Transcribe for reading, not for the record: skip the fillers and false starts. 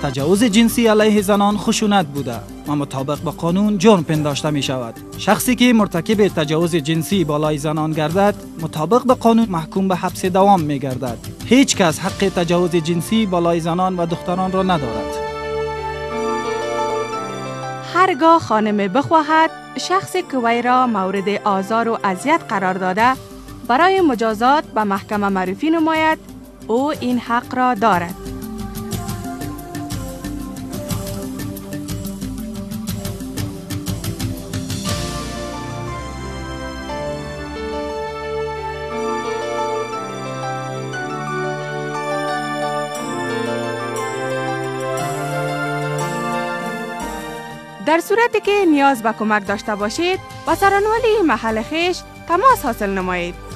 تجاوز جنسی علیه زنان خشونت بوده و مطابق با قانون جرم پنداشته می شود. شخصی که مرتکب تجاوز جنسی بالای زنان گردد مطابق با قانون محکوم به حبس دوام می گردد. هیچ کس حق تجاوز جنسی بالای زنان و دختران را ندارد. هرگاه خانم بخواهد شخصی که وی را مورد آزار و اذیت قرار داده برای مجازات به محکمه معرفی نماید، او این حق را دارد. در صورتی که نیاز به کمک داشته باشید، با سرانولی محل خویش تماس حاصل نمایید.